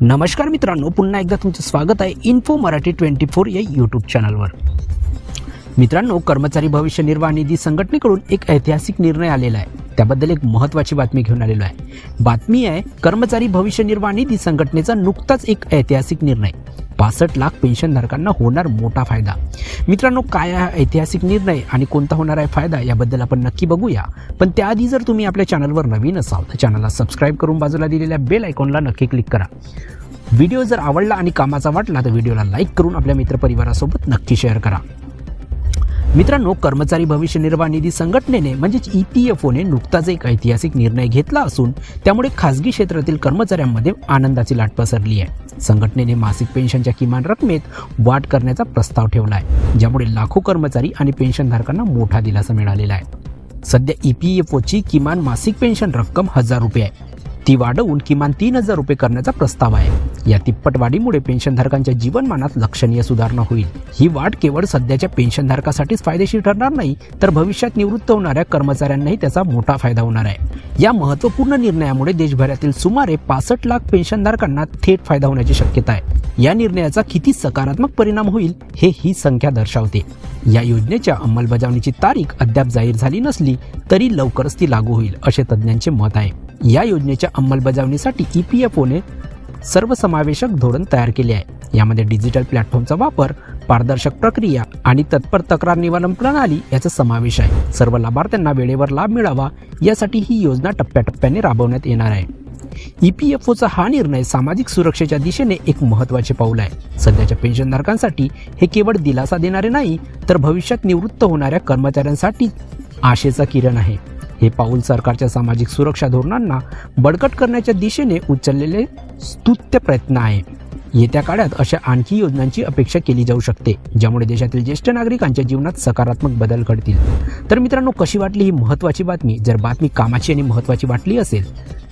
नमस्कार मित्रांनो, पुन्हा एकदा तुमचं स्वागत आहे इन्फो मराठी 24 या यूट्यूब चॅनलवर। मित्रांनो, कर्मचारी भविष्य निर्वाह निधी संघटनेकडून एक ऐतिहासिक निर्णय आलेला आहे। त्याबद्दल एक महत्त्वाची बातमी घेऊन आलेलो आहे। बातमी आहे कर्मचारी भविष्य निर्वाह निधी संघटनेचा नुकताच एक ऐतिहासिक निर्णय। 65 लाख पेन्शनधारकांना होणार मोठा फायदा। मित्रांनो, काय आहे ऐतिहासिक निर्णय आणि कोणता होणार आहे फायदा याबद्दल आपण नक्की बघूया। पण त्याआधी जर तुम्ही आपल्या चॅनलवर नवीन असाल तर चॅनलला सबस्क्राइब करून बाजूला दिलेल्या बेल आयकॉनला नक्की क्लिक करा। व्हिडिओ जर आवडला आणि कामाचा वाटला तर व्हिडिओला लाईक करून आपल्या मित्रपरिवारासोबत नक्की शेअर करा। मित्रांनो, कर्मचारी भविष्य निर्वाह निधी संघटनेने म्हणजेच EPFOने नुकताच एक ऐतिहासिक निर्णय घेतला असून त्यामुळे खासगी क्षेत्रातील कर्मचाऱ्यांमध्ये आनंदाची लाट पसरली आहे। संघटनेने मासिक पेन्शनच्या किमान रकमेत वाढ करण्याचा प्रस्ताव ठेवला आहे, ज्यामुळे लाखो कर्मचारी आणि पेन्शनधारकांना मोठा दिलासा मिळालेला आहे। सध्या EPFOची किमान मासिक पेन्शन रक्कम 1000 रुपये आहे। ती वाढवून किमान 3000 रुपये करण्याचा प्रस्ताव आहे। या तिप्पट वाढीमुळे पेन्शनधारकांच्या जीवनमानात लक्षणीय सुधारणा होईल। ही वाढ केवळ सध्याच्या पेन्शनधारकासाठीच फायदेशीर ठरणार नाही, तर भविष्यात निवृत्त होणाऱ्या कर्मचाऱ्यांनाही त्याचा मोठा फायदा होणार आहे। या महत्त्वपूर्ण निर्णयामुळे देशभरातील सुमारे 65 लाख पेन्शनधारकांना थेट फायदा होण्याची शक्यता आहे। या निर्णयाचा किती सकारात्मक परिणाम होईल हे ही संख्या दर्शवते। या योजनेच्या अंमलबजावणीची तारीख अद्याप जाहीर झाली नसली तरी लवकरच ती लागू होईल असे तज्ज्ञांचे मत आहे। या योजनेच्या अंमलबजावणीसाठी EPFOने सर्वसमावेशक धोरण तयार केले आहे। यामध्ये डिजिटल प्लॅटफॉर्मचा वापर, पारदर्शक प्रक्रिया आणि तत्पर तक्रार निवारण प्रणाली याचा समावेश आहे। सर्व लाभार्थ्यांना वेळेवर लाभ मिळावा यासाठी ही योजना टप्प्याटप्प्याने राबवण्यात येणार आहे। EPFOचा हा निर्णय सामाजिक सुरक्षेच्या दिशेने एक महत्त्वाचे पाऊल आहे। सध्याच्या पेन्शनधारकांसाठी हे केवळ दिलासा देणारे नाही, तर भविष्यात निवृत्त होणाऱ्या कर्मचाऱ्यांसाठी आशेचा किरण आहे। हे पाऊल सरकारच्या सामाजिक सुरक्षा धोरणांना बळकट करण्याच्या दिशेने उचललेले स्तुत्य प्रयत्न आहे। येत्या काळात अशा आणखी योजनांची अपेक्षा केली जाऊ शकते, ज्यामुळे देशातील ज्येष्ठ नागरिकांच्या जीवनात सकारात्मक बदल घडतील। तर मित्रांनो, कशी वाटली ही महत्त्वाची बातमी? जर बातमी कामाची आणि महत्त्वाची वाटली असेल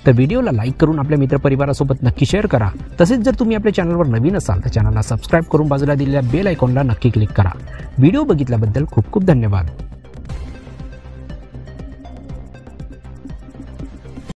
तर व्हिडिओला लाईक करून आपल्या मित्रपरिवारासोबत नक्की शेअर करा। तसेच जर तुम्ही आपल्या चॅनलवर नवीन असाल तर चॅनलला सबस्क्राइब करून बाजूला दिलेल्या बेल आयकॉनला नक्की क्लिक करा। व्हिडिओ बघितल्याबद्दल खूप खूप धन्यवाद।